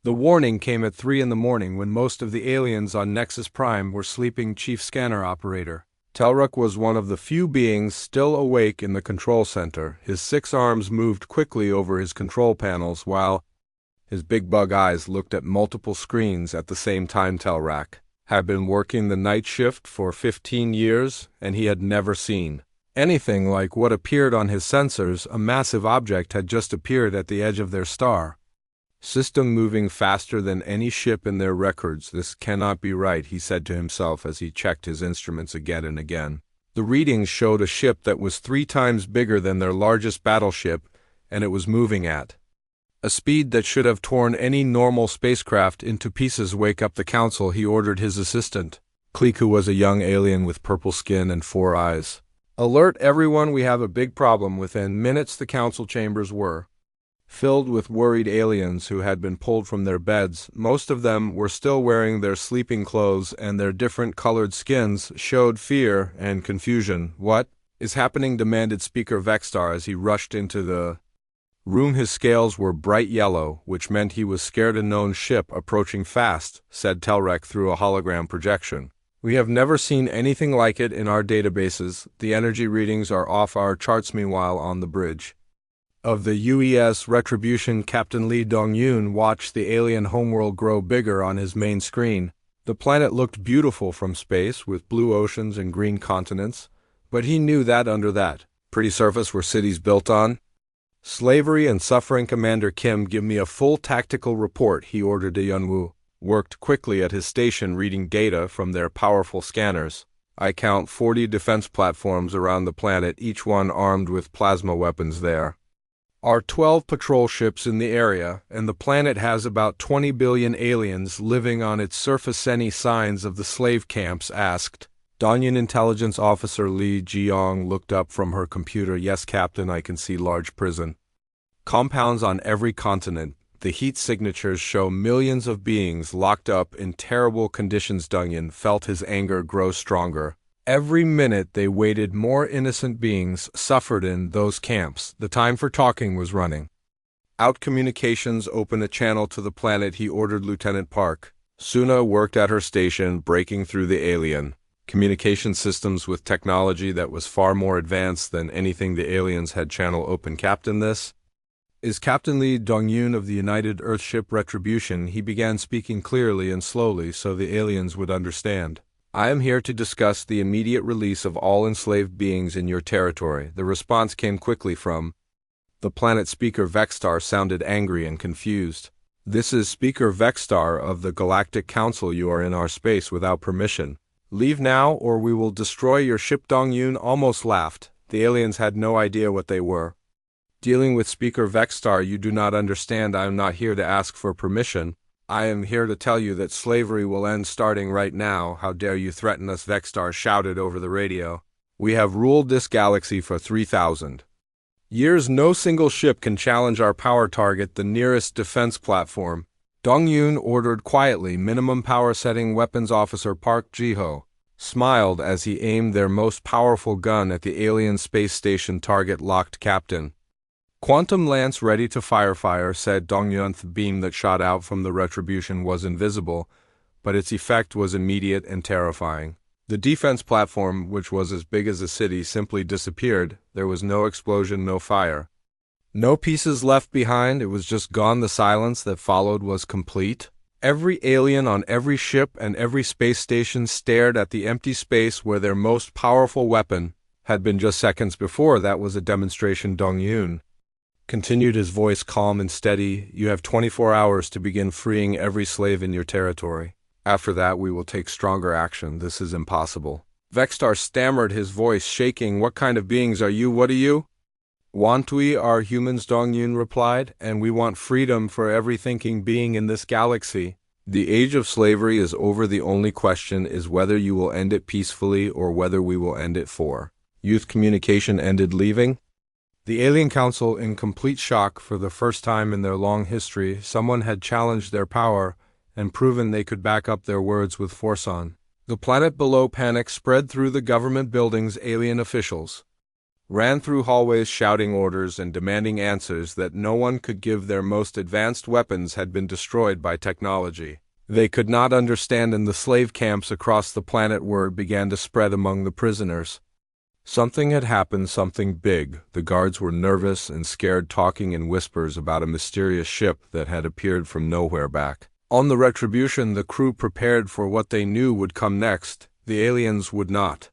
The warning came at 3 in the morning when most of the aliens on Nexus Prime were sleeping. Chief Scanner Operator Telruk was one of the few beings still awake in the control center. His 6 arms moved quickly over his control panels while his big bug eyes looked at multiple screens at the same time. Telrak had been working the night shift for 15 years, and he had never seen anything like what appeared on his sensors. A massive object had just appeared at the edge of their star system, moving faster than any ship in their records. This cannot be right, he said to himself as he checked his instruments again and again. The readings showed a ship that was 3 times bigger than their largest battleship, and it was moving at a speed that should have torn any normal spacecraft into pieces. Wake up the council, he ordered his assistant. Kleek, who was a young alien with purple skin and 4 eyes. Alert everyone, we have a big problem. Within minutes the council chambers were filled with worried aliens who had been pulled from their beds. Most of them were still wearing their sleeping clothes, and their different colored skins showed fear and confusion. What is happening? Demanded Speaker Vexstar as he rushed into the room. His scales were bright yellow, which meant he was scared. A known ship approaching fast, said Telrek through a hologram projection. We have never seen anything like it in our databases. The energy readings are off our charts. Meanwhile, on the bridge of the UES Retribution, Captain Lee Dong-yoon watched the alien homeworld grow bigger on his main screen. The planet looked beautiful from space, with blue oceans and green continents, but he knew that under that pretty surface were cities built on slavery and suffering. Commander Kim, give me a full tactical report, he ordered. Yunwoo worked quickly at his station reading data from their powerful scanners. I count 40 defense platforms around the planet, each one armed with plasma weapons. There are 12 patrol ships in the area, and the planet has about 20 billion aliens living on its surface. Any signs of the slave camps? Asked Dongyun. Intelligence Officer Lee Jiong looked up from her computer. Yes, Captain, I can see large prison compounds on every continent. The heat signatures show millions of beings locked up in terrible conditions. Dongyun felt his anger grow stronger. Every minute they waited, more innocent beings suffered in those camps. The time for talking was running out. Communications, open a channel to the planet, he ordered. Lieutenant Park Suna worked at her station, breaking through the alien communication systems with technology that was far more advanced than anything the aliens had. Channel open. Captain, this is Captain Lee Dong-yoon of the United Earthship Retribution. He began speaking clearly and slowly so the aliens would understand. I am here to discuss the immediate release of all enslaved beings in your territory. The response came quickly from the planet. Speaker Vexstar sounded angry and confused. This is Speaker Vexstar of the Galactic Council. You are in our space without permission. Leave now or we will destroy your ship. Dong-yoon almost laughed. The aliens had no idea what they were dealing with. Speaker Vexstar, you do not understand. I am not here to ask for permission. I am here to tell you that slavery will end starting right now. How dare you threaten us? Vexstar shouted over the radio. We have ruled this galaxy for 3,000 years. No single ship can challenge our power. Target the nearest defense platform, Dong-yoon ordered quietly. Minimum power setting. Weapons Officer Park Ji-ho smiled as he aimed their most powerful gun at the alien space station. Target locked. Captain, Quantum Lance ready to fire, said Dong-yoon. The beam that shot out from the Retribution was invisible, but its effect was immediate and terrifying. The defense platform, which was as big as a city, simply disappeared. There was no explosion, no fire, no pieces left behind. It was just gone. The silence that followed was complete. Every alien on every ship and every space station stared at the empty space where their most powerful weapon had been just seconds before. That was a demonstration. Dong-yoon continued, his voice calm and steady. You have 24 hours to begin freeing every slave in your territory. After that, we will take stronger action. This is impossible. Vexstar stammered, his voice shaking. What kind of beings are you? What are you? We are humans, Dong-yoon replied, and we want freedom for every thinking being in this galaxy. The age of slavery is over. The only question is whether you will end it peacefully or whether we will end it for youth. Communication ended. Leaving the Alien Council in complete shock. For the first time in their long history, someone had challenged their power and proven they could back up their words with force. On the planet below, panic spread through the government buildings. Alien officials ran through hallways shouting orders and demanding answers that no one could give. Their most advanced weapons had been destroyed by technology they could not understand, and the slave camps across the planet word began to spread among the prisoners. Something had happened, something big. The guards were nervous and scared, talking in whispers about a mysterious ship that had appeared from nowhere back on the Retribution. The crew prepared for what they knew would come next. The aliens would not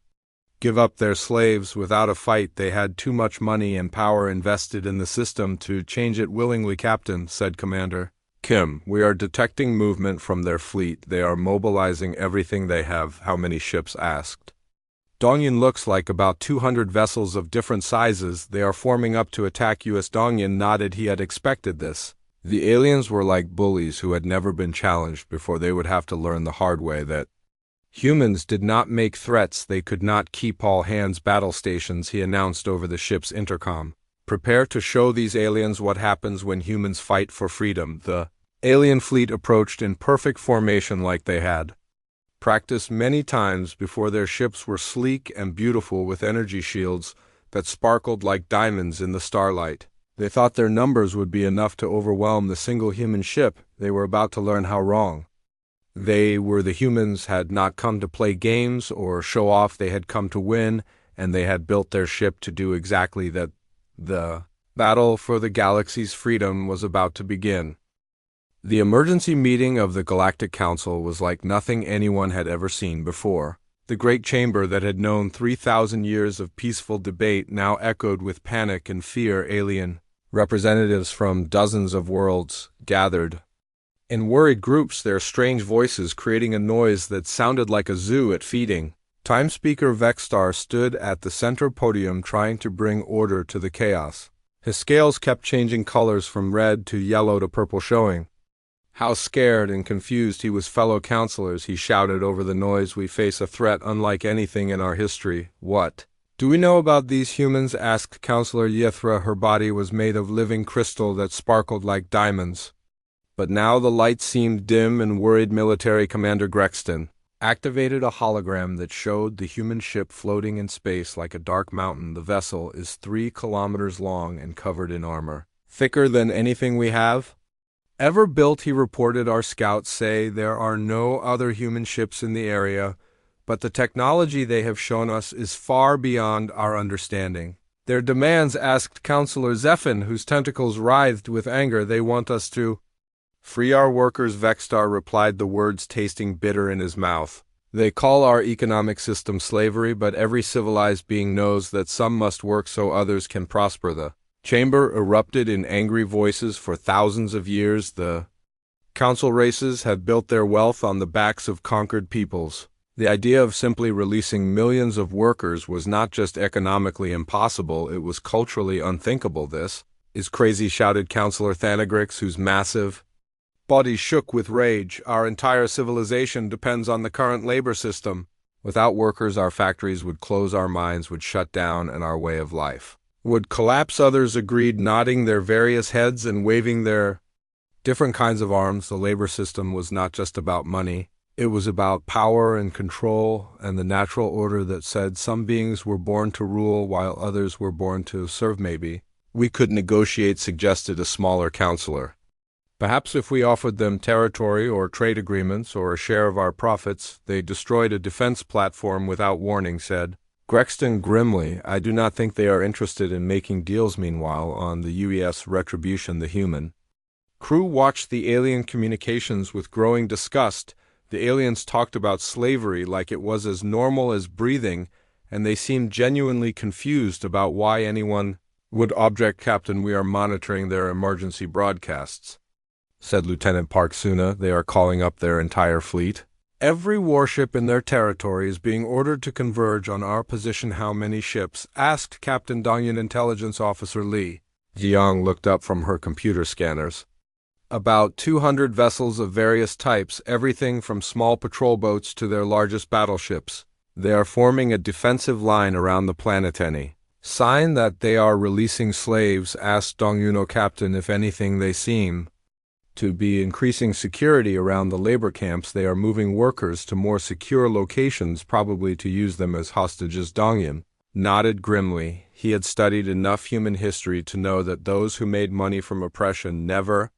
give up their slaves without a fight. They had too much money and power invested in the system to change it willingly. Captain, said Commander Kim, we are detecting movement from their fleet. They are mobilizing everything they have. How many ships? Asked Dongyin. Looks like about 200 vessels of different sizes. They are forming up to attack us. Dongyin nodded. He had expected this. The aliens were like bullies who had never been challenged before. They would have to learn the hard way that humans did not make threats. They could not keep all hands battle stations, he announced over the ship's intercom. Prepare to show these aliens what happens when humans fight for freedom. The alien fleet approached in perfect formation like they had practiced many times before. Their ships were sleek and beautiful with energy shields that sparkled like diamonds in the starlight. They thought their numbers would be enough to overwhelm the single human ship. They were about to learn how wrong they were. The humans had not come to play games or show off. They had come to win, and they had built their ship to do exactly that. The battle for the galaxy's freedom was about to begin. The emergency meeting of the Galactic Council was like nothing anyone had ever seen before. The great chamber that had known 3,000 years of peaceful debate now echoed with panic and fear. Alien representatives from dozens of worlds gathered in worried groups, their strange voices creating a noise that sounded like a zoo at feeding time. Speaker Vexstar stood at the center podium trying to bring order to the chaos. His scales kept changing colors from red to yellow to purple, showing how scared and confused he was. Fellow counselors, he shouted over the noise, we face a threat unlike anything in our history. What do we know about these humans? Asked Counselor Yithra. Her body was made of living crystal that sparkled like diamonds. But now the light seemed dim and worried. Military Commander Grexton activated a hologram that showed the human ship floating in space like a dark mountain. The vessel is 3 kilometers long and covered in armor, thicker than anything we have ever built, he reported. Our scouts say there are no other human ships in the area, but the technology they have shown us is far beyond our understanding. Their demands? Asked Counselor Zephin, whose tentacles writhed with anger. They want us to free our workers, Vexstar replied, the words tasting bitter in his mouth. They call our economic system slavery, but every civilized being knows that some must work so others can prosper. The chamber erupted in angry voices. For thousands of years, the council races have built their wealth on the backs of conquered peoples. The idea of simply releasing millions of workers was not just economically impossible, it was culturally unthinkable. This is crazy, shouted Counselor Thanagrix, whose massive body shook with rage. Our entire civilization depends on the current labor system. Without workers, our factories would close, our mines would shut down, and our way of life would collapse. Others agreed, nodding their various heads and waving their different kinds of arms. The labor system was not just about money. It was about power and control and the natural order that said some beings were born to rule while others were born to serve. Maybe we could negotiate, suggested a smaller counselor. Perhaps if we offered them territory or trade agreements or a share of our profits. They destroyed a defense platform without warning, said Grexton grimly. I do not think they are interested in making deals. Meanwhile, on the UES Retribution, the human crew watched the alien communications with growing disgust. The aliens talked about slavery like it was as normal as breathing, and they seemed genuinely confused about why anyone would object. Captain, we are monitoring their emergency broadcasts, said Lieutenant Park Suna. They are calling up their entire fleet. Every warship in their territory is being ordered to converge on our position. How many ships? Asked Captain Dongyan. Intelligence Officer Li Jiang looked up from her computer scanners. About 200 vessels of various types, everything from small patrol boats to their largest battleships. They are forming a defensive line around the planet. Any sign that they are releasing slaves? Asked Dongyuno. Captain, if anything, they seem to be increasing security around the labor camps. They are moving workers to more secure locations, probably to use them as hostages. Dongyan nodded grimly. He had studied enough human history to know that those who made money from oppression never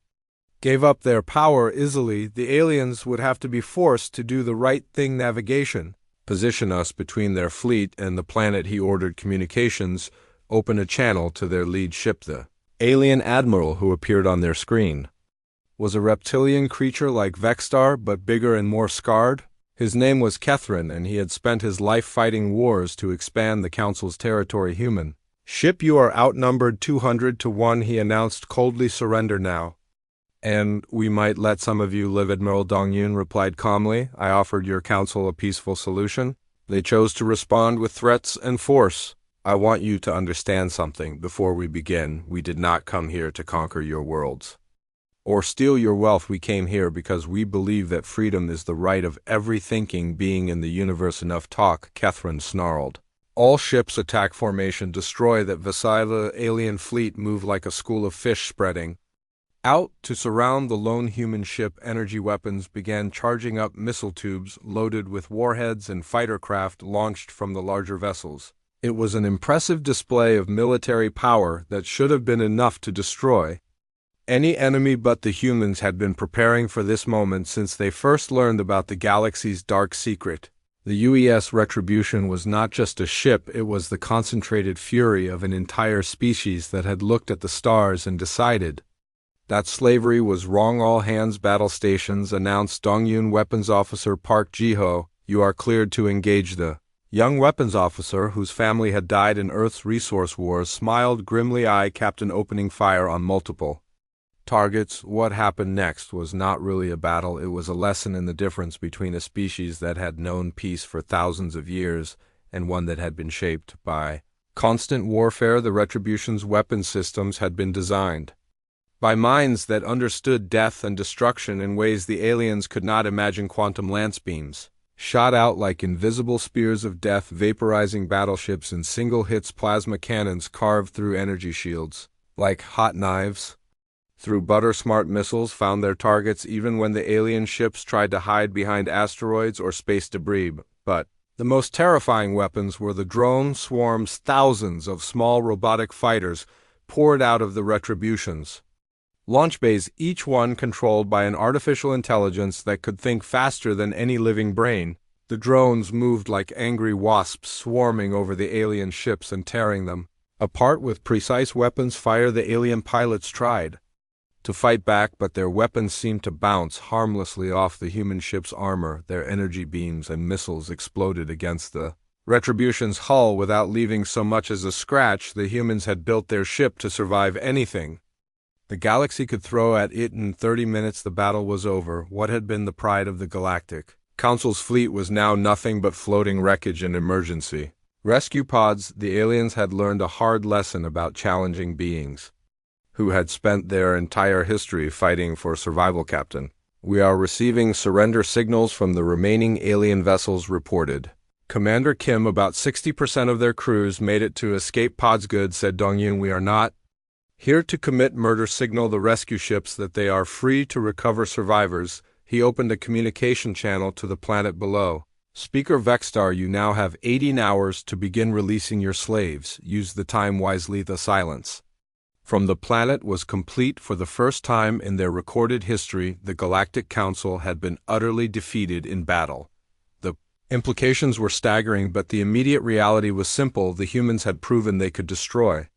gave up their power easily. The aliens would have to be forced to do the right thing. Navigation, position us between their fleet and the planet. He ordered communications, open a channel to their lead ship. The alien admiral who appeared on their screen was a reptilian creature like Vexstar, but bigger and more scarred. His name was Kethrin, and he had spent his life fighting wars to expand the Council's territory. Human ship, you are outnumbered 200 to 1, he announced coldly. Surrender now, and we might let some of you live. Admiral Dongyun replied calmly. I offered your council a peaceful solution. They chose to respond with threats and force. I want you to understand something before we begin. We did not come here to conquer your worlds or steal your wealth. We came here because we believe that freedom is the right of every thinking being in the universe. Enough talk, Kethrin snarled. All ships attack formation. Destroy that vessel. The alien fleet moved like a school of fish spreading out to surround the lone human ship. Energy weapons began charging up. Missile tubes loaded with warheads and fighter craft launched from the larger vessels. It was an impressive display of military power that should have been enough to destroy any enemy, but the humans had been preparing for this moment since they first learned about the galaxy's dark secret. The UES Retribution was not just a ship, it was the concentrated fury of an entire species that had looked at the stars and decided that slavery was wrong. All hands battle stations, announced Dongyun. Weapons Officer Park Jiho, you are cleared to engage. The young weapons officer, whose family had died in Earth's resource wars, smiled grimly. I, Captain, opening fire on multiple targets. What happened next was not really a battle, it was a lesson in the difference between a species that had known peace for thousands of years and one that had been shaped by constant warfare. The Retribution's weapon systems had been designed by minds that understood death and destruction in ways the aliens could not imagine. Quantum lance beams shot out like invisible spears of death, vaporizing battleships in single hits. Plasma cannons carved through energy shields like hot knives. Through butter, smart missiles found their targets even when the alien ships tried to hide behind asteroids or space debris. But the most terrifying weapons were the drone swarms. Thousands of small robotic fighters poured out of the Retribution's launch bays, each one controlled by an artificial intelligence that could think faster than any living brain. The drones moved like angry wasps, swarming over the alien ships and tearing them apart with precise weapons fire. The alien pilots tried to fight back, but their weapons seemed to bounce harmlessly off the human ship's armor. Their energy beams and missiles exploded against the Retribution's hull without leaving so much as a scratch. The humans had built their ship to survive anything the galaxy could throw at it. In 30 minutes the battle was over. What had been the pride of the Galactic Council's fleet was now nothing but floating wreckage and emergency rescue pods. The aliens had learned a hard lesson about challenging beings who had spent their entire history fighting for survival. Captain, we are receiving surrender signals from the remaining alien vessels, reported Commander Kim. About 60% of their crews made it to escape pods. Good, said Dongyun. We are not here to commit murder. Signal the rescue ships that they are free to recover survivors. He opened a communication channel to the planet below. Speaker Vexstar, you now have 18 hours to begin releasing your slaves. Use the time wisely. The silence from the planet was complete. For the first time in their recorded history, the Galactic Council had been utterly defeated in battle. The implications were staggering, but the immediate reality was simple. The humans had proven they could destroy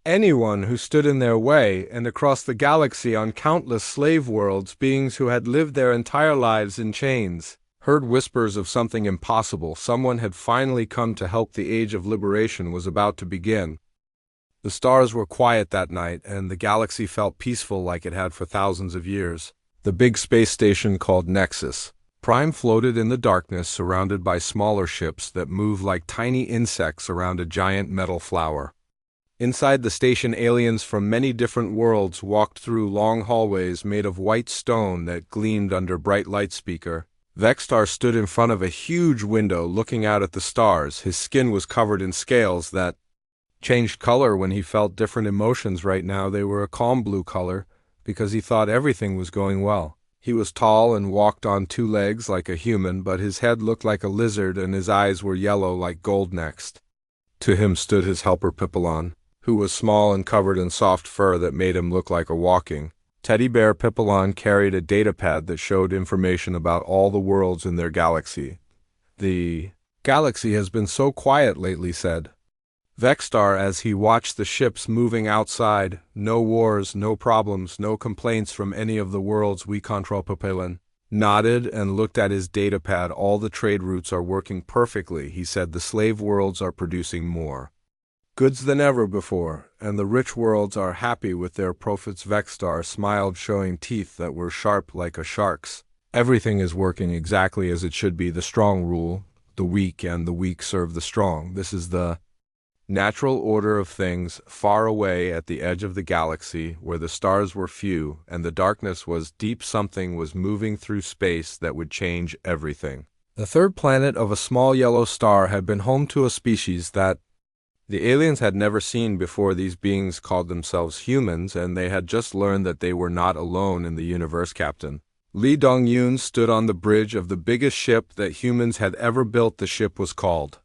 anyone who stood in their way, and across the galaxy on countless slave worlds, beings who had lived their entire lives in chains heard whispers of something impossible. Someone had finally come to help. The age of liberation was about to begin. The stars were quiet that night, and the galaxy felt peaceful like it had for thousands of years. The big space station called Nexus Prime floated in the darkness, surrounded by smaller ships that moved like tiny insects around a giant metal flower. Inside the station, aliens from many different worlds walked through long hallways made of white stone that gleamed under bright light. Speaker Vexstar stood in front of a huge window looking out at the stars. His skin was covered in scales that changed color when he felt different emotions. Right now they were a calm blue color because he thought everything was going well. He was tall and walked on two legs like a human, but his head looked like a lizard and his eyes were yellow like gold. Next To him stood his helper Pipilon, who was small and covered in soft fur that made him look like a walking teddy bear. Pipilon carried a datapad that showed information about all the worlds in their galaxy. "The galaxy has been so quiet lately," said Vexstar as he watched the ships moving outside. "No wars, no problems, no complaints from any of the worlds we control." Pipilon nodded and looked at his datapad. "All the trade routes are working perfectly," he said. "The slave worlds are producing more goods than ever before, and the rich worlds are happy with their profits." Vexstar smiled, showing teeth that were sharp like a shark's. "Everything is working exactly as it should be. The strong rule the weak, and the weak serve the strong. This is the natural order of things." Far away at the edge of the galaxy, where the stars were few and the darkness was deep, something was moving through space that would change everything. The third planet of a small yellow star had been home to a species that the aliens had never seen before. These beings called themselves humans, and they had just learned that they were not alone in the universe. Captain Lee Dong-yoon stood on the bridge of the biggest ship that humans had ever built. The ship was called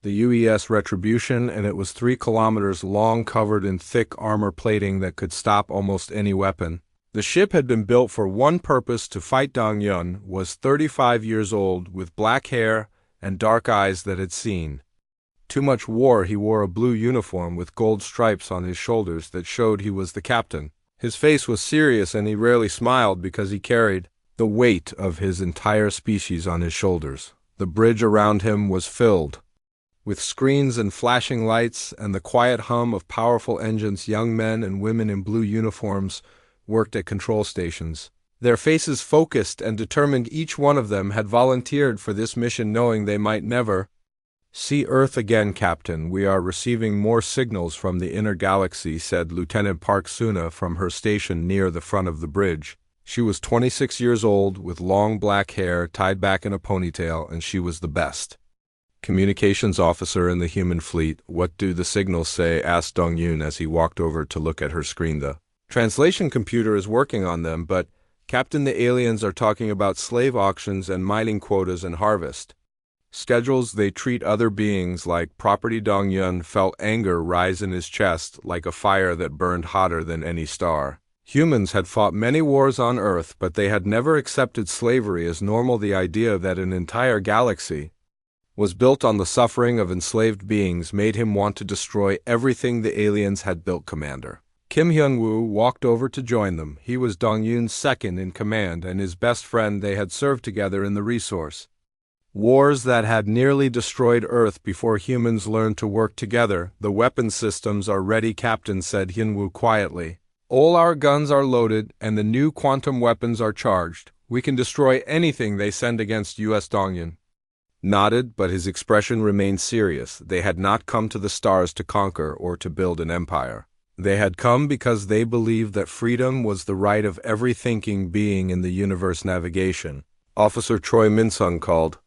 the UES Retribution, and it was 3 kilometers long, covered in thick armor plating that could stop almost any weapon. The ship had been built for one purpose: to fight. Dong-yun was 35 years old, with black hair and dark eyes that had seen too much war. He wore a blue uniform with gold stripes on his shoulders that showed he was the captain. His face was serious, and he rarely smiled because he carried the weight of his entire species on his shoulders. The bridge around him was filled with screens and flashing lights and the quiet hum of powerful engines. Young men and women in blue uniforms worked at control stations, their faces focused and determined. Each one of them had volunteered for this mission, knowing they might never see Earth again. "Captain, we are receiving more signals from the inner galaxy," said Lieutenant Park Suna from her station near the front of the bridge. She was 26 years old, with long black hair tied back in a ponytail, and she was the best communications officer in the human fleet. "What do the signals say?" asked Dong-yoon as he walked over to look at her screen. "The translation computer is working on them, but, Captain, the aliens are talking about slave auctions and mining quotas and harvest schedules. They treat other beings like property." Dong-yun felt anger rise in his chest, like a fire that burned hotter than any star. Humans had fought many wars on Earth, but they had never accepted slavery as normal. The idea that an entire galaxy was built on the suffering of enslaved beings made him want to destroy everything the aliens had built. Commander Kim Hyun-woo walked over to join them. He was Dong-yun's second in command and his best friend. They had served together in the resource wars that had nearly destroyed Earth before humans learned to work together. "The weapon systems are ready, Captain," said Hyun-woo quietly. "All our guns are loaded, and the new quantum weapons are charged. We can destroy anything they send against US." Dong-yun nodded, but his expression remained serious. They had not come to the stars to conquer or to build an empire. They had come because they believed that freedom was the right of every thinking being in the universe. Navigation Officer Choi Min-sung called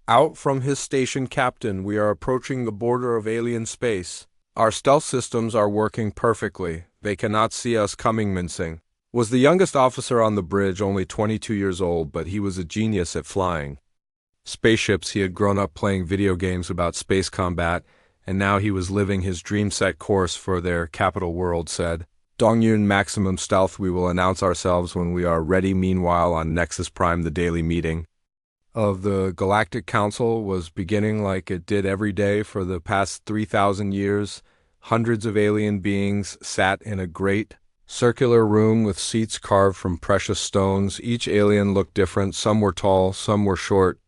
out from his station. "Captain, we are approaching the border of alien space. Our stealth systems are working perfectly. They cannot see us coming." Min-sung was the youngest officer on the bridge, only 22 years old, but he was a genius at flying spaceships. He had grown up playing video games about space combat, and now he was living his dream set course for their capital world. Said Dong-yun, "Maximum stealth. We will announce ourselves when we are ready." Meanwhile, on Nexus Prime, the daily meeting of the Galactic Council was beginning like it did every day for the past 3,000 years. Hundreds of alien beings sat in a great circular room with seats carved from precious stones. Each alien looked different. Some were tall, some were short.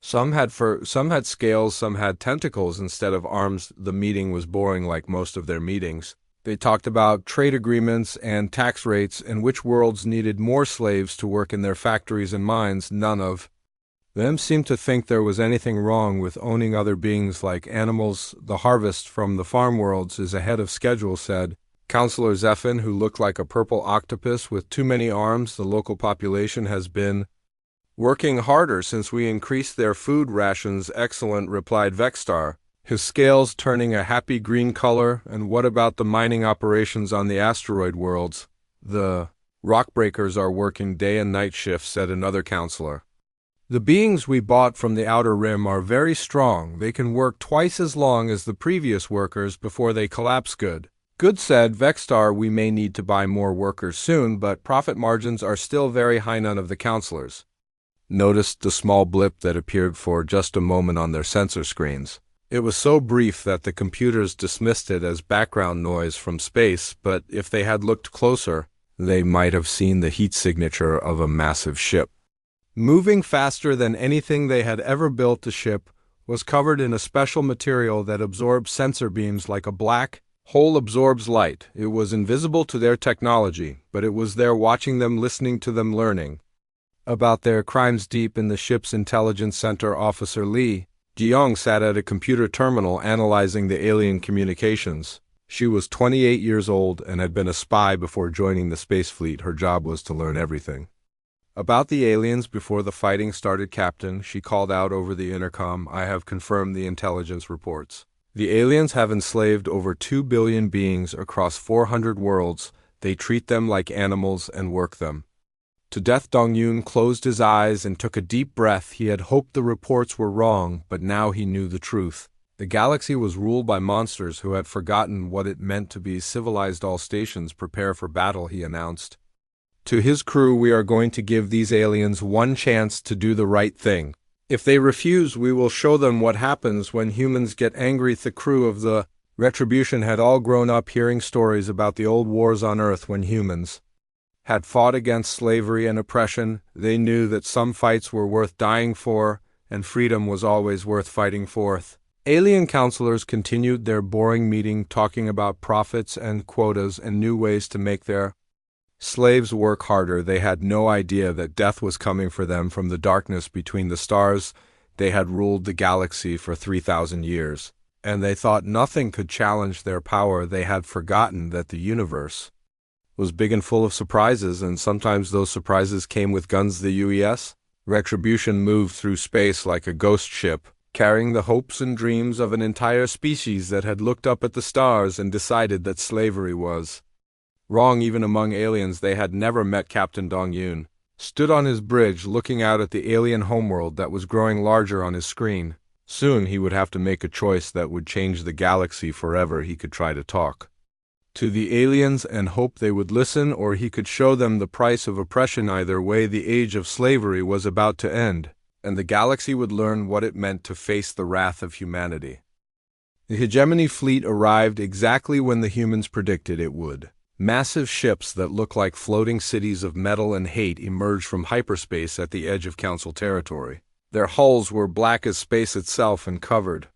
Some had fur, some had scales, some had tentacles instead of arms. The meeting was boring like most of their meetings. They talked about trade agreements and tax rates and which worlds needed more slaves to work in their factories and mines. None of them seemed to think there was anything wrong with owning other beings like animals. "The harvest from the farm worlds is ahead of schedule," said Counselor Zephin, who looked like a purple octopus with too many arms. "The local population has been working harder since we increased their food rations." "Excellent," replied Vexstar, his scales turning a happy green color. "And what about the mining operations on the asteroid worlds?" "The rock breakers are working day and night shifts," said another counselor. The beings we bought from the Outer Rim are very strong. They can work twice as long as the previous workers before they collapse. Good said, Vexstar, we may need to buy more workers soon, but profit margins are still very high. None of the counselors noticed the small blip that appeared for just a moment on their sensor screens. It was so brief that the computers dismissed it as background noise from space, but if they had looked closer, they might have seen the heat signature of a massive ship. Moving faster than anything they had ever built, the ship was covered in a special material that absorbed sensor beams like a black hole absorbs light. It was invisible to their technology, but it was there, watching them, listening to them, learning about their crimes. Deep in the ship's intelligence center, Officer Lee Jeong sat at a computer terminal analyzing the alien communications. She was 28 years old and had been a spy before joining the space fleet. Her job was to learn everything about the aliens before the fighting started. Captain, she called out over the intercom, I have confirmed the intelligence reports. The aliens have enslaved over 2 billion beings across 400 worlds. They treat them like animals and work them to death. Dong-Yun closed his eyes and took a deep breath. He had hoped the reports were wrong, but now he knew the truth. The galaxy was ruled by monsters who had forgotten what it meant to be civilized. All stations prepare for battle, he announced to his crew. We are going to give these aliens one chance to do the right thing. If they refuse, we will show them what happens when humans get angry. The crew of the Retribution had all grown up hearing stories about the old wars on Earth when humans had fought against slavery and oppression. They knew that some fights were worth dying for, and freedom was always worth fighting for. Alien counselors continued their boring meeting, talking about profits and quotas and new ways to make their slaves work harder. They had no idea that death was coming for them from the darkness between the stars. They had ruled the galaxy for 3,000 years, and they thought nothing could challenge their power. They had forgotten that the universe was big and full of surprises, and sometimes those surprises came with guns. The UES Retribution moved through space like a ghost ship, carrying the hopes and dreams of an entire species that had looked up at the stars and decided that slavery was wrong. Even among aliens they had never met, Captain Dong-Yun stood on his bridge looking out at the alien homeworld that was growing larger on his screen. Soon he would have to make a choice that would change the galaxy forever. He could try to talk to the aliens and hope they would listen, or he could show them the price of oppression. Either way, the age of slavery was about to end, and the galaxy would learn what it meant to face the wrath of humanity. The hegemony fleet arrived exactly when the humans predicted it would. Massive ships that looked like floating cities of metal and hate emerged from hyperspace at the edge of Council territory. Their hulls were black as space itself and covered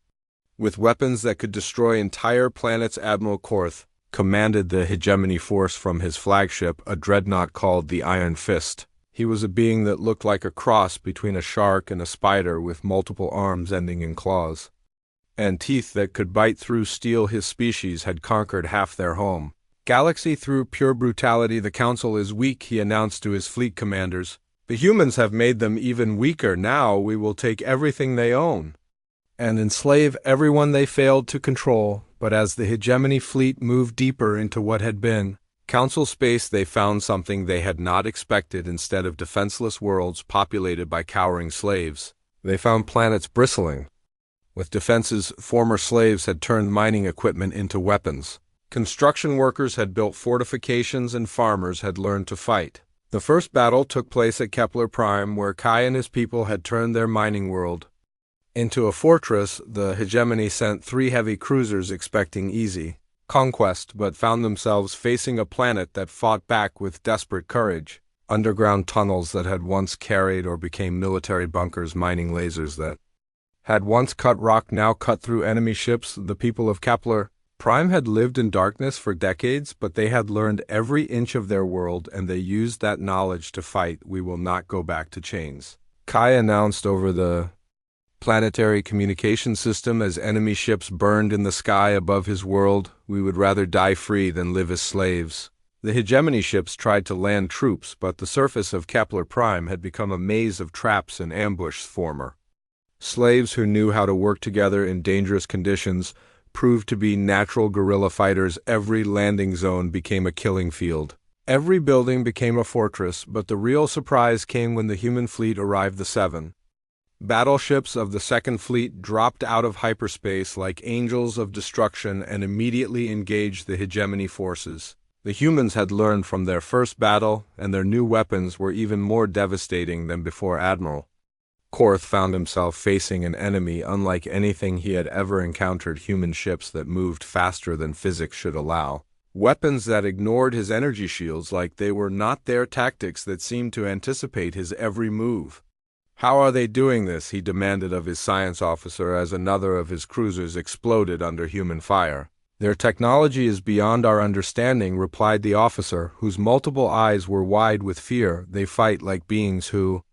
with weapons that could destroy entire planets. Admiral Korth commanded the hegemony force from his flagship, a dreadnought called the Iron Fist. He was a being that looked like a cross between a shark and a spider, with multiple arms ending in claws and teeth that could bite through steel. His species had conquered half their home galaxy through pure brutality. The Council is weak, he announced to his fleet commanders. The humans have made them even weaker. Now we will take everything they own and enslave everyone they failed to control. But as the hegemony fleet moved deeper into what had been Council space, they found something they had not expected. Instead of defenseless worlds populated by cowering slaves, they found planets bristling with defenses. Former slaves had turned mining equipment into weapons. Construction workers had built fortifications, and farmers had learned to fight. The first battle took place at Kepler Prime, where Kai and his people had turned their mining world into a fortress. The hegemony sent 3 heavy cruisers expecting easy conquest, but found themselves facing a planet that fought back with desperate courage. Underground tunnels that had once carried or became military bunkers. Mining lasers that had once cut rock now cut through enemy ships. The people of Kepler Prime had lived in darkness for decades, but they had learned every inch of their world, and they used that knowledge to fight. We will not go back to chains, Kai announced over the planetary communication system as enemy ships burned in the sky above his world. We would rather die free than live as slaves. The hegemony ships tried to land troops, but the surface of Kepler Prime had become a maze of traps and ambushes. Former slaves who knew how to work together in dangerous conditions proved to be natural guerrilla fighters. Every landing zone became a killing field. Every building became a fortress, but the real surprise came when the human fleet arrived. The 7 Battleships of the Second Fleet dropped out of hyperspace like angels of destruction and immediately engaged the hegemony forces. The humans had learned from their first battle, and their new weapons were even more devastating than before. Admiral Korth found himself facing an enemy unlike anything he had ever encountered: human ships that moved faster than physics should allow. Weapons that ignored his energy shields like they were not their tactics that seemed to anticipate his every move. "How are they doing this?" he demanded of his science officer as another of his cruisers exploded under human fire. "Their technology is beyond our understanding," replied the officer, whose multiple eyes were wide with fear. "They fight like beings who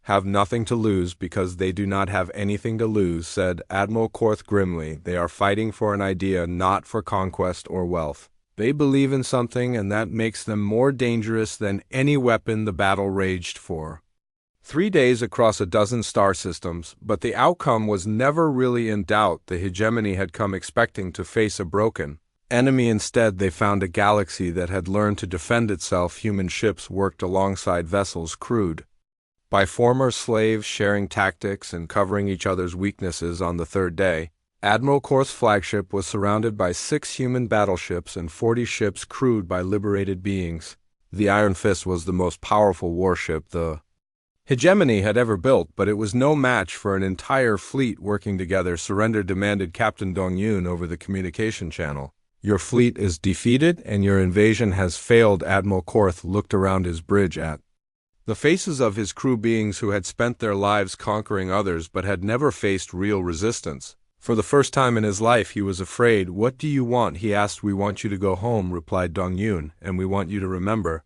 have nothing to lose because they do not have anything to lose," said Admiral Korth grimly. "They are fighting for an idea, not for conquest or wealth. They believe in something, and that makes them more dangerous than any weapon the battle raged for." 3 days across a dozen star systems, but the outcome was never really in doubt. The hegemony had come expecting to face a broken enemy. Instead, they found a galaxy that had learned to defend itself. Human ships worked alongside vessels crewed by former slaves, sharing tactics and covering each other's weaknesses. On the third day, Admiral Korth's flagship was surrounded by 6 human battleships and 40 ships crewed by liberated beings. The Iron Fist was the most powerful warship the hegemony had ever built, but it was no match for an entire fleet working together. "Surrender," demanded Captain Dong-Yun over the communication channel. "Your fleet is defeated and your invasion has failed." Admiral Korth looked around his bridge at the faces of his crew, beings who had spent their lives conquering others but had never faced real resistance. For the first time in his life, he was afraid. "What do you want?" he asked. "We want you to go home," replied Dong-Yun, "and we want you to remember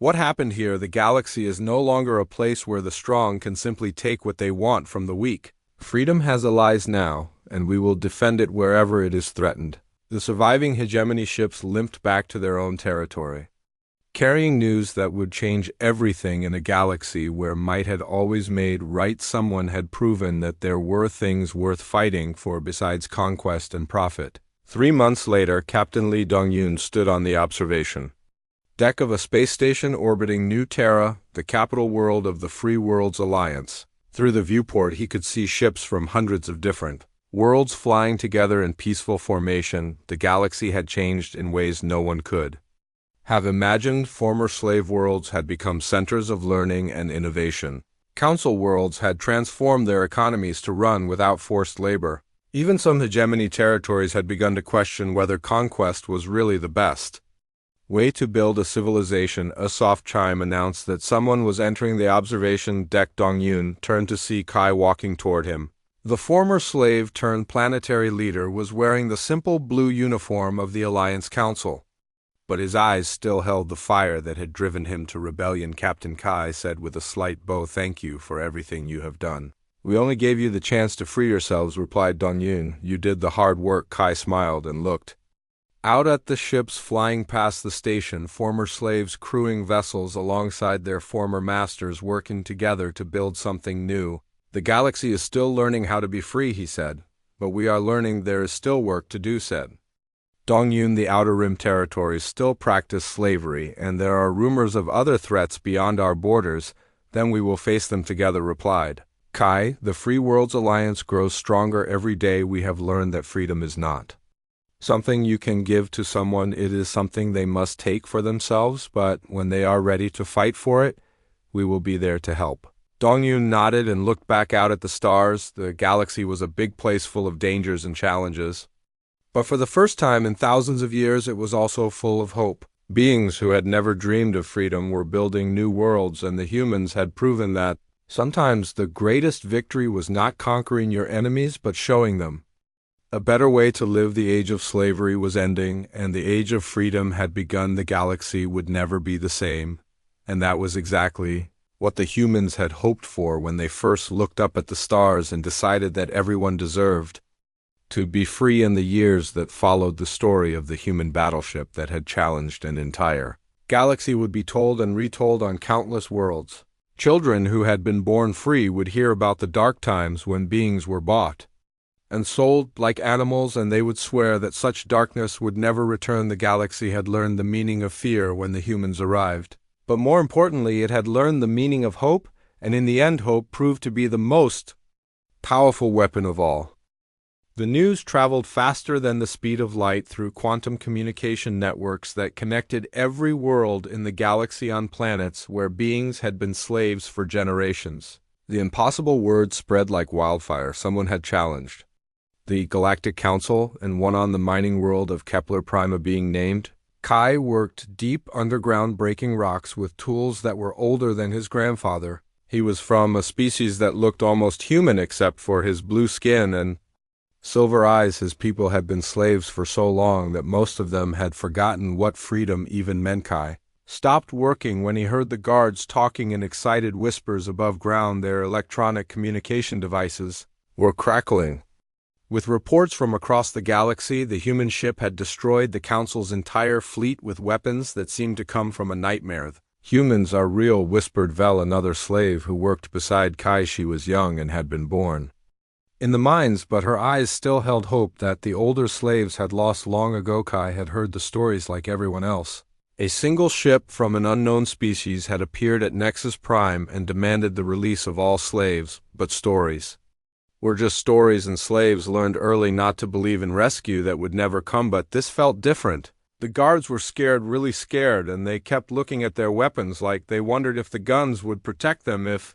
what happened here. The galaxy is no longer a place where the strong can simply take what they want from the weak. Freedom has allies now, and we will defend it wherever it is threatened." The surviving hegemony ships limped back to their own territory, carrying news that would change everything in a galaxy where might had always made right. Someone had proven that there were things worth fighting for besides conquest and profit. 3 months later, Captain Lee Dong-Yun stood on the observation deck of a space station orbiting New Terra, the capital world of the Free Worlds Alliance. Through the viewport, he could see ships from hundreds of different worlds flying together in peaceful formation. The galaxy had changed in ways no one could have imagined. Former slave worlds had become centers of learning and innovation. Council worlds had transformed their economies to run without forced labor. Even some hegemony territories had begun to question whether conquest was really the best way to build a civilization. A soft chime announced that someone was entering the observation deck. Dong-Yun turned to see Kai walking toward him. The former slave-turned-planetary leader was wearing the simple blue uniform of the Alliance Council, but his eyes still held the fire that had driven him to rebellion. Captain Kai said with a slight bow, "Thank you for everything you have done." "We only gave you the chance to free yourselves," replied Dong-Yun. "You did the hard work." Kai smiled and looked out at the ships flying past the station, former slaves crewing vessels alongside their former masters, working together to build something new. "The galaxy is still learning how to be free," he said. "But we are learning there is still work to do," said Dong-Yun. "The Outer Rim territories still practice slavery, and there are rumors of other threats beyond our borders. Then we will face them together," replied Kai. "The Free Worlds Alliance grows stronger every day. We have learned that freedom is not something you can give to someone. It is something they must take for themselves, but when they are ready to fight for it, we will be there to help." Dong-Yun nodded and looked back out at the stars. The galaxy was a big place full of dangers and challenges, but for the first time in thousands of years, it was also full of hope. Beings who had never dreamed of freedom were building new worlds, and the humans had proven that sometimes the greatest victory was not conquering your enemies, but showing them a better way to live. The age of slavery was ending, and the age of freedom had begun. The galaxy would never be the same, and that was exactly what the humans had hoped for when they first looked up at the stars and decided that everyone deserved to be free. In the years that followed, the story of the human battleship that had challenged an entire galaxy would be told and retold on countless worlds. Children who had been born free would hear about the dark times when beings were bought and sold like animals, and they would swear that such darkness would never return. The galaxy had learned the meaning of fear when the humans arrived, but more importantly, it had learned the meaning of hope, and in the end, hope proved to be the most powerful weapon of all. The news traveled faster than the speed of light through quantum communication networks that connected every world in the galaxy on planets where beings had been slaves for generations. The impossible word spread like wildfire. Someone had challenged the Galactic Council and one on the mining world of Kepler Prima being named. Kai worked deep underground breaking rocks with tools that were older than his grandfather. He was from a species that looked almost human except for his blue skin and silver eyes. His people had been slaves for so long that most of them had forgotten what freedom even meant. Kai stopped working when he heard the guards talking in excited whispers above ground. Their electronic communication devices were crackling. With reports from across the galaxy, the human ship had destroyed the Council's entire fleet with weapons that seemed to come from a nightmare. "Humans are real," whispered Vel, another slave who worked beside Kai. She was young and had been born in the mines, but her eyes still held hope that the older slaves had lost long ago. Kai had heard the stories like everyone else. A single ship from an unknown species had appeared at Nexus Prime and demanded the release of all slaves, but stories were just stories, and slaves learned early not to believe in rescue that would never come. But this felt different. The guards were scared, really scared, and they kept looking at their weapons like they wondered if the guns would protect them if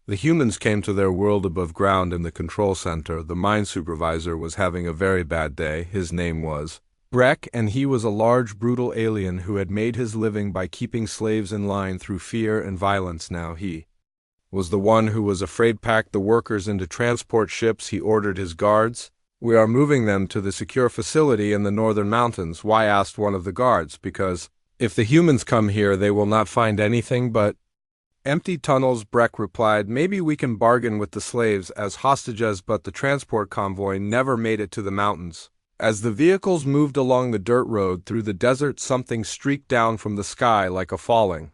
the humans came to their world above ground. In the control center, the mine supervisor was having a very bad day. His name was Breck, and he was a large, brutal alien who had made his living by keeping slaves in line through fear and violence. Now he was the one who was afraid. Packed the workers into transport ships. He ordered his guards. "We are moving them to the secure facility in the northern mountains." "Why?" asked one of the guards. "Because if the humans come here, they will not find anything but empty tunnels," Breck replied. "Maybe we can bargain with the slaves as hostages." But the transport convoy never made it to the mountains. As the vehicles moved along the dirt road through the desert, something streaked down from the sky like a falling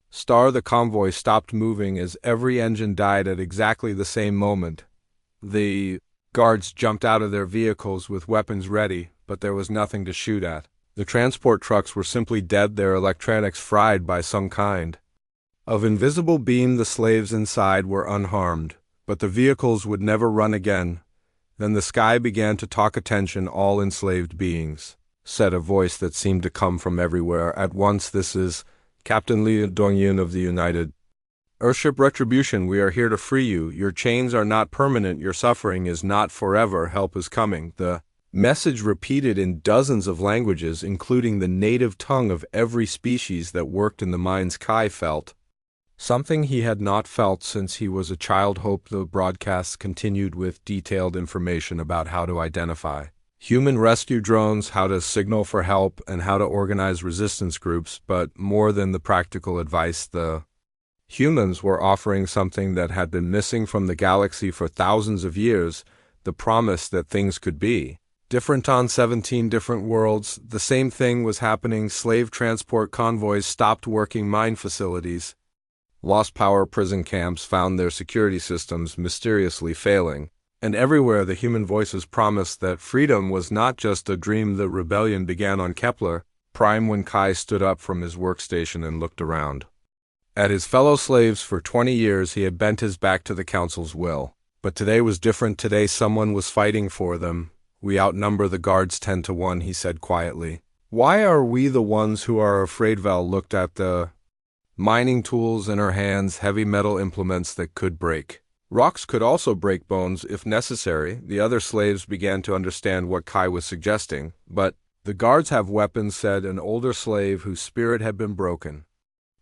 star. The convoy stopped moving as every engine died at exactly the same moment. The guards jumped out of their vehicles with weapons ready, but there was nothing to shoot at. The transport trucks were simply dead, their electronics fried by some kind of invisible beam. The slaves inside were unharmed, but the vehicles would never run again. Then the sky began to talk. "Attention, all enslaved beings," said a voice that seemed to come from everywhere at once. "This is Captain Li Dongyin of the United Earthship Retribution. We are here to free you. Your chains are not permanent. Your suffering is not forever. Help is coming." The message repeated in dozens of languages, including the native tongue of every species that worked in the mines. Kai felt something he had not felt since he was a child. Hope. The broadcasts continued with detailed information about how to identify human rescue drones, how to signal for help, and how to organize resistance groups. But more than the practical advice, the humans were offering something that had been missing from the galaxy for thousands of years: the promise that things could be different on 17 different worlds. The same thing was happening. Slave transport convoys stopped working. Mine facilities lost power. Prison camps found their security systems mysteriously failing. And everywhere the human voices promised that freedom was not just a dream. The rebellion began on Kepler Prime when Kai stood up from his workstation and looked around at his fellow slaves. For 20 years he had bent his back to the Council's will. But today was different. Today someone was fighting for them. "We outnumber the guards 10 to 1, he said quietly. "Why are we the ones who are afraid?" Val looked at the mining tools in her hands, heavy metal implements that could break rocks, could also break bones if necessary. The other slaves began to understand what Kai was suggesting. "But the guards have weapons," said an older slave whose spirit had been broken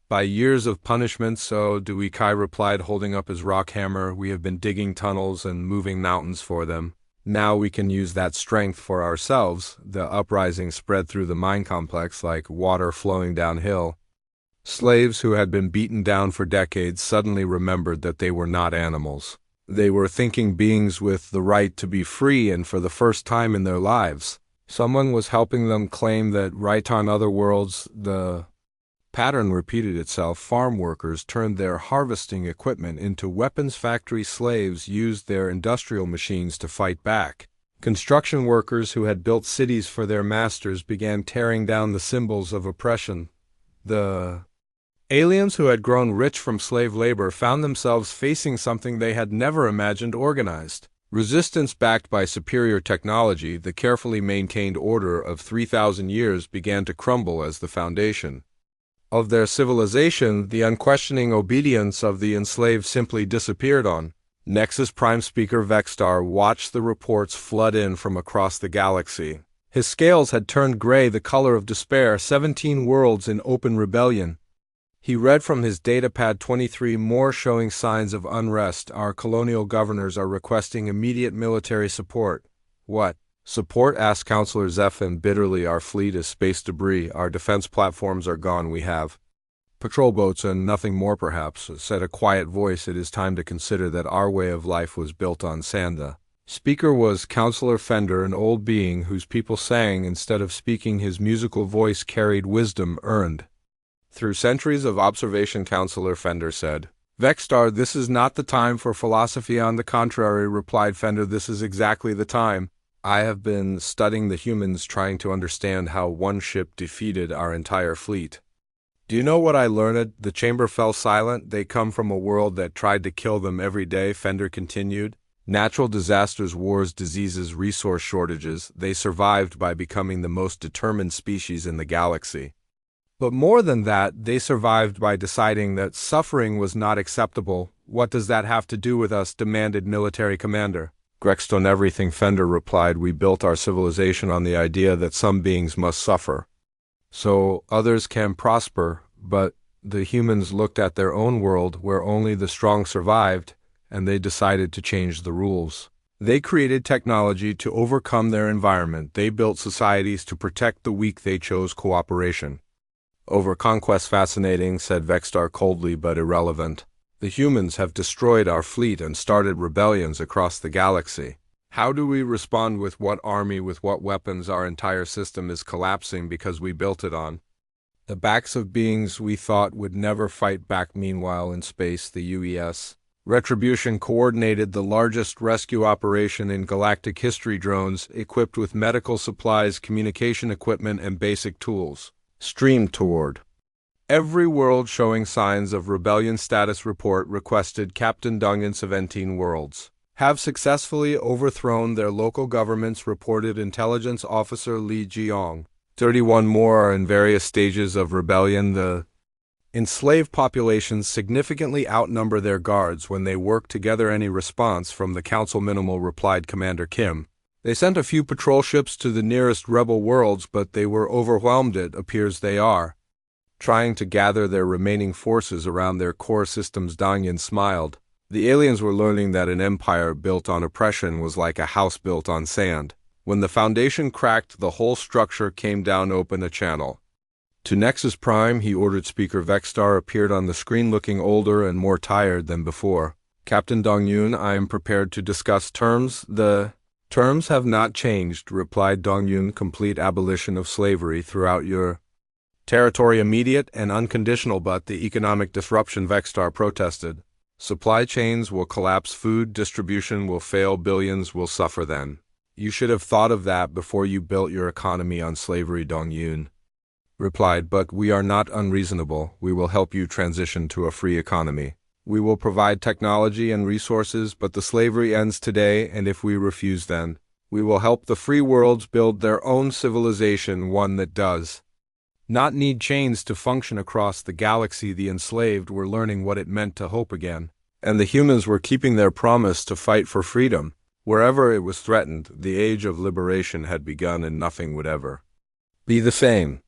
by years of punishment. "So do we," Kai replied, holding up his rock hammer. "We have been digging tunnels and moving mountains for them. Now we can use that strength for ourselves." The uprising spread through the mine complex like water flowing downhill. Slaves who had been beaten down for decades suddenly remembered that they were not animals. They were thinking beings with the right to be free, and for the first time in their lives, someone was helping them claim that right. On other worlds, the pattern repeated itself. Farm workers turned their harvesting equipment into weapons. Factory slaves used their industrial machines to fight back. Construction workers who had built cities for their masters began tearing down the symbols of oppression. The Aliens who had grown rich from slave labor found themselves facing something they had never imagined: organized resistance backed by superior technology. The carefully maintained order of 3,000 years began to crumble as the foundation of their civilization, the unquestioning obedience of the enslaved, simply disappeared. On Nexus Prime speaker Vexstar watched the reports flood in from across the galaxy. His scales had turned gray, the color of despair. 17 worlds in open rebellion. He read from his datapad: 23 more showing signs of unrest. Our colonial governors are requesting immediate military support. What support? Asked Counselor Zephin bitterly. Our fleet is space debris. Our defense platforms are gone. We have patrol boats and nothing more. Perhaps, said a quiet voice, it is time to consider that our way of life was built on sand. The speaker was Counselor Fender, an old being whose people sang instead of speaking. His musical voice carried wisdom earned through centuries of observation. Counselor Fender said, Vexstar, this is not the time for philosophy. On the contrary, replied Fender, this is exactly the time. I have been studying the humans, trying to understand how one ship defeated our entire fleet. Do you know what I learned? The chamber fell silent. They come from a world that tried to kill them every day, Fender continued. Natural disasters, wars, diseases, resource shortages. They survived by becoming the most determined species in the galaxy. But more than that, they survived by deciding that suffering was not acceptable. What does that have to do with us? Demanded military commander Grexton. Everything, Fender replied. We built our civilization on the idea that some beings must suffer so others can prosper, but the humans looked at their own world where only the strong survived, and they decided to change the rules. They created technology to overcome their environment. They built societies to protect the weak. They chose cooperation over conquest. Fascinating, said Vexstar coldly, but irrelevant. The humans have destroyed our fleet and started rebellions across the galaxy. How do we respond? With what army? With what weapons? Our entire system is collapsing because we built it on the backs of beings we thought would never fight back. Meanwhile, in space, the UES Retribution coordinated the largest rescue operation in galactic history. Drones, equipped with medical supplies, communication equipment, and basic tools, streamed toward every world showing signs of rebellion. Status report requested. Captain Dungan. 17 worlds have successfully overthrown their local governments, reported Intelligence Officer Li Jiong. 31 more are in various stages of rebellion. The enslaved populations significantly outnumber their guards when they work together. Any response from the council? Minimal, replied Commander Kim. They sent a few patrol ships to the nearest rebel worlds, but they were overwhelmed. It appears they are trying to gather their remaining forces around their core systems. Dongyan smiled. The aliens were learning that an empire built on oppression was like a house built on sand. When the foundation cracked, the whole structure came down. Open a channel to Nexus Prime, he ordered. Speaker Vexstar appeared on the screen, looking older and more tired than before. Captain Dongyun, I am prepared to discuss terms. The terms have not changed, replied Dongyun. Complete abolition of slavery throughout your territory, immediate and unconditional. But the economic disruption, Vexstar protested. Supply chains will collapse, food distribution will fail, billions will suffer. Then you should have thought of that before you built your economy on slavery, Dongyun replied. But we are not unreasonable. We will help you transition to a free economy. We will provide technology and resources, but the slavery ends today, and if we refuse, then we will help the free worlds build their own civilization, one that does not need chains to function across the galaxy. The enslaved were learning what it meant to hope again, and the humans were keeping their promise to fight for freedom. Wherever it was threatened, the age of liberation had begun, and nothing would ever be the same.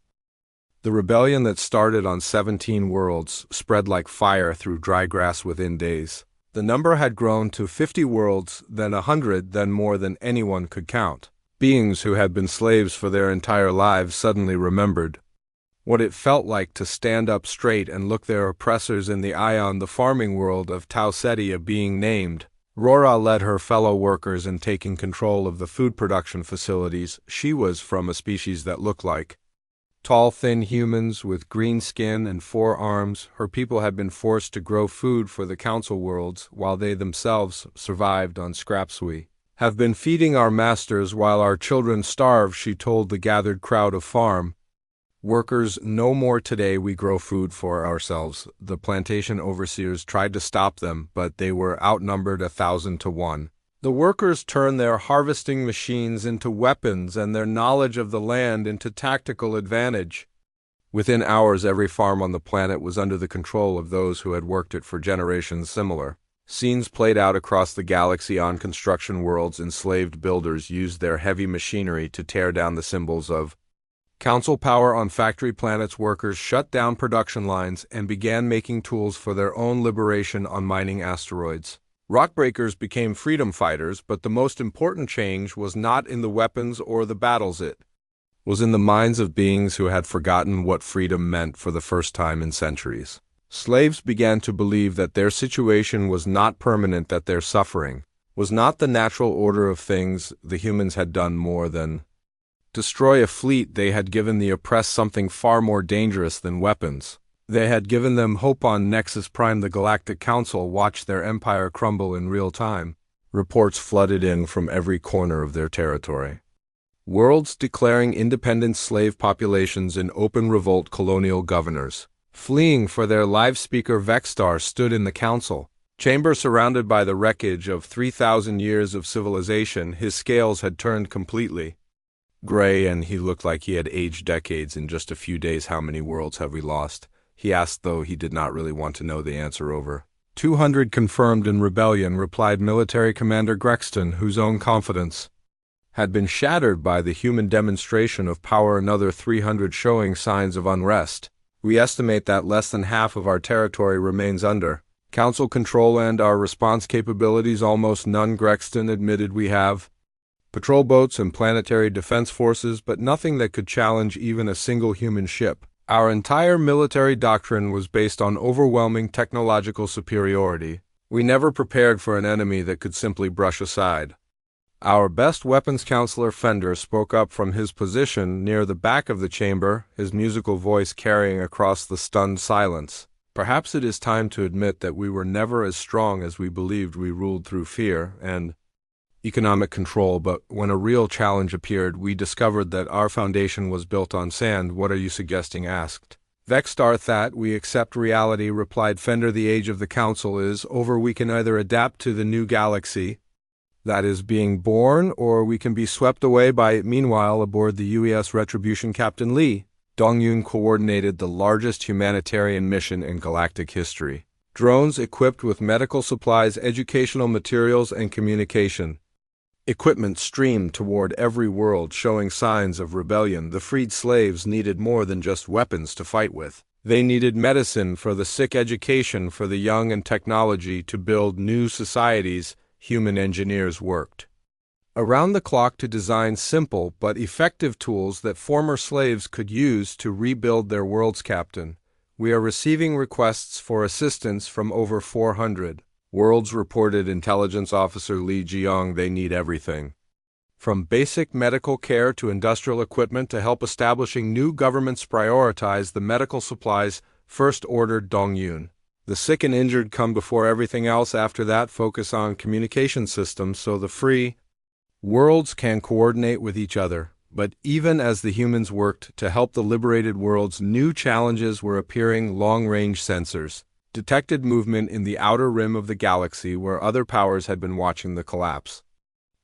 The rebellion that started on 17 worlds spread like fire through dry grass within days. The number had grown to 50 worlds, then 100, then more than anyone could count. Beings who had been slaves for their entire lives suddenly remembered what it felt like to stand up straight and look their oppressors in the eye. On the farming world of Tau Ceti, a being named Rora led her fellow workers in taking control of the food production facilities. She was from a species that looked like tall, thin humans with green skin and 4 arms. Her people had been forced to grow food for the council worlds, while they themselves survived on scraps. We have been feeding our masters while our children starve, she told the gathered crowd of farm Workers, no more today, we grow food for ourselves. The plantation overseers tried to stop them, but they were outnumbered 1,000 to 1. The workers turned their harvesting machines into weapons and their knowledge of the land into tactical advantage. Within hours, every farm on the planet was under the control of those who had worked it for generations. Similar scenes played out across the galaxy on construction worlds. Enslaved builders used their heavy machinery to tear down the symbols of council power on factory planets. Workers shut down production lines and began making tools for their own liberation on mining asteroids. Rockbreakers became freedom fighters, but the most important change was not in the weapons or the battles. It was in the minds of beings who had forgotten what freedom meant for the first time in centuries. Slaves began to believe that their situation was not permanent, that their suffering was not the natural order of things. The humans had done more than destroy a fleet. They had given the oppressed something far more dangerous than weapons. They had given them hope. On Nexus Prime, the Galactic Council watched their empire crumble in real time. Reports flooded in from every corner of their territory. Worlds declaring independent, slave populations in open revolt. Colonial governors fleeing for their lives. Speaker Vexstar stood in the council chamber surrounded by the wreckage of 3,000 years of civilization. His scales had turned completely gray, and he looked like he had aged decades in just a few days. How many worlds have we lost? He asked, though he did not really want to know the answer. Over 200 confirmed in rebellion, replied Military Commander Grexton, whose own confidence had been shattered by the human demonstration of power. Another 300 showing signs of unrest. We estimate that less than half of our territory remains under council control, and our response capabilities almost none. Grexton admitted we have patrol boats and planetary defense forces, but nothing that could challenge even a single human ship. Our entire military doctrine was based on overwhelming technological superiority. We never prepared for an enemy that could simply brush aside our best weapons. Counselor Fender spoke up from his position near the back of the chamber, his musical voice carrying across the stunned silence. Perhaps it is time to admit that we were never as strong as we believed. We ruled through fear and economic control, but when a real challenge appeared, we discovered that our foundation was built on sand. What are you suggesting? Asked Vexstar. That we accept reality, replied Fender. The age of the council is over. We can either adapt to the new galaxy that is being born, or we can be swept away by it. Meanwhile, aboard the UES Retribution, Captain Lee Dongyun coordinated the largest humanitarian mission in galactic history. Drones equipped with medical supplies, educational materials, and communication equipment streamed toward every world, showing signs of rebellion. The freed slaves needed more than just weapons to fight with. They needed medicine for the sick, education for the young, and technology to build new societies. Human engineers worked around the clock to design simple but effective tools that former slaves could use to rebuild their worlds. Captain, we are receiving requests for assistance from over 400 worlds, reported Intelligence Officer Li Jiang. They need everything from basic medical care to industrial equipment to help establishing new governments. Prioritize the medical supplies first, ordered Dongyun. The sick and injured come before everything else. After that, focus on communication systems so the free worlds can coordinate with each other. But even as the humans worked to help the liberated worlds, new challenges were appearing. Long-range sensors detected movement in the outer rim of the galaxy where other powers had been watching the collapse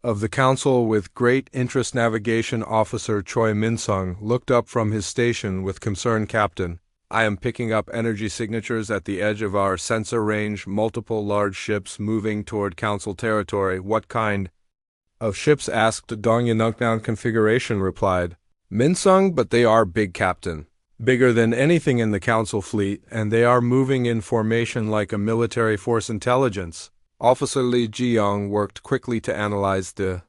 of the council with great interest. Navigation Officer Choi Min-sung looked up from his station with concern. Captain, I am picking up energy signatures at the edge of our sensor range. Multiple large ships moving toward council territory. What kind of ships? Asked Dongyun. Knockdown configuration, replied Min-sung, but they are big, Captain. Bigger than anything in the council fleet, and they are moving in formation like a military force. Intelligence Officer Li Jiang worked quickly to analyze the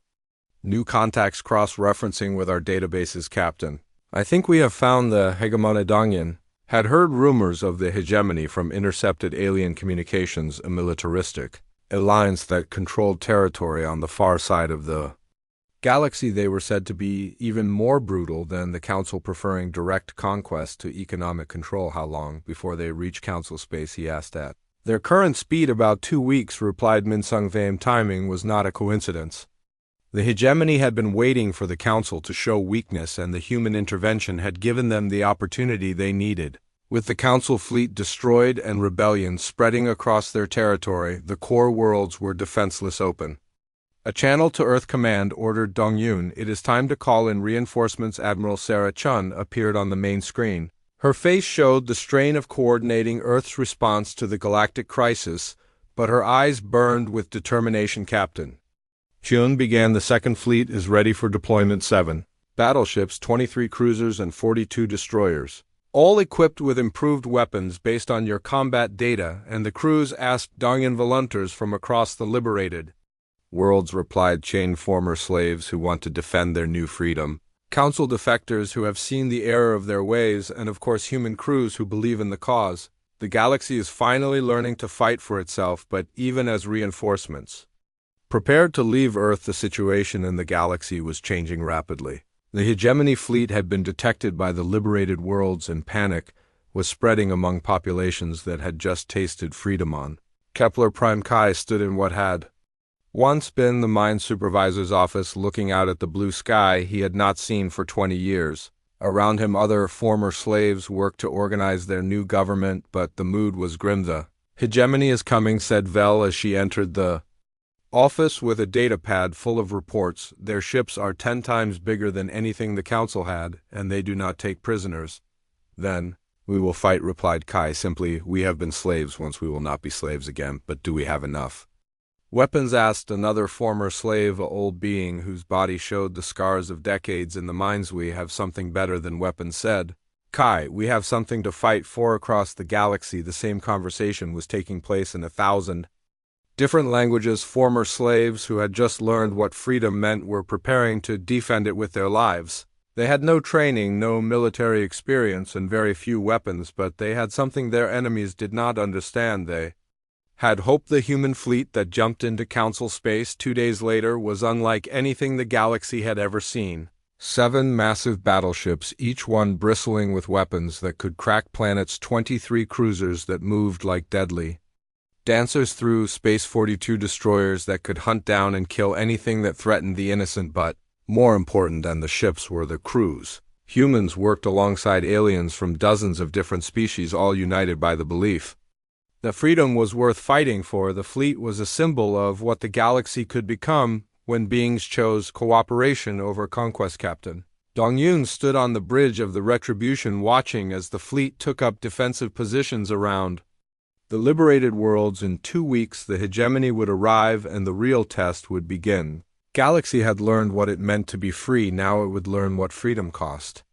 new contacts, cross-referencing with our databases. Captain, I think we have found the hegemony. Dongyun had heard rumors of the hegemony from intercepted alien communications, a militaristic alliance that controlled territory on the far side of the galaxy. They were said to be even more brutal than the Council, preferring direct conquest to economic control. How long before they reach Council space? He asked. At their current speed, about 2 weeks, replied Min-sung. Timing was not a coincidence. The hegemony had been waiting for the council to show weakness, and the human intervention had given them the opportunity they needed. With the council fleet destroyed and rebellion spreading across their territory, the core worlds were defenseless open. A channel to Earth Command ordered Dong-Yun, "It is time to call in reinforcements." Admiral Sarah Chun appeared on the main screen. Her face showed the strain of coordinating Earth's response to the galactic crisis, but her eyes burned with determination. "Captain Chun began. The Second Fleet is ready for deployment. 7 battleships, 23 cruisers, and 42 destroyers, all equipped with improved weapons based on your combat data," and the crews asked Dong-Yun volunteers from across the liberated worlds replied, "Chained former slaves who want to defend their new freedom, council defectors who have seen the error of their ways, and of course human crews who believe in the cause. The galaxy is finally learning to fight for itself, but even as reinforcements prepared to leave Earth, the situation in the galaxy was changing rapidly. The hegemony fleet had been detected by the liberated worlds, and panic was spreading among populations that had just tasted freedom on Kepler Prime. Kai stood in what had once been the mine supervisor's office, looking out at the blue sky he had not seen for 20 years. Around him other former slaves worked to organize their new government, but the mood was grim. "The hegemony is coming," said Vel as she entered the office with a data pad full of reports. "Their ships are 10 times bigger than anything the council had, and they do not take prisoners." "Then we will fight," replied Kai simply. "We have been slaves once, we will not be slaves again, but do we have enough weapons?" asked another former slave, a old being whose body showed the scars of decades in the mines. "We have something better than weapons," said Kai. "We have something to fight for." Across the galaxy, the same conversation was taking place in 1,000 different languages. Former slaves who had just learned what freedom meant were preparing to defend it with their lives. They had no training, no military experience, and very few weapons, but they had something their enemies did not understand. They had hope. The human fleet that jumped into council space 2 days later was unlike anything the galaxy had ever seen. 7 massive battleships, each one bristling with weapons that could crack planets, 23 cruisers that moved like deadly dancers through space, 42 destroyers that could hunt down and kill anything that threatened the innocent. But more important than the ships were the crews. Humans worked alongside aliens from dozens of different species, all united by the belief that freedom was worth fighting for. The fleet was a symbol of what the galaxy could become when beings chose cooperation over conquest. Captain Dong-Yun stood on the bridge of the Retribution, watching as the fleet took up defensive positions around the liberated worlds. In 2 weeks, the hegemony would arrive and the real test would begin. Galaxy had learned what it meant to be free, now it would learn what freedom cost.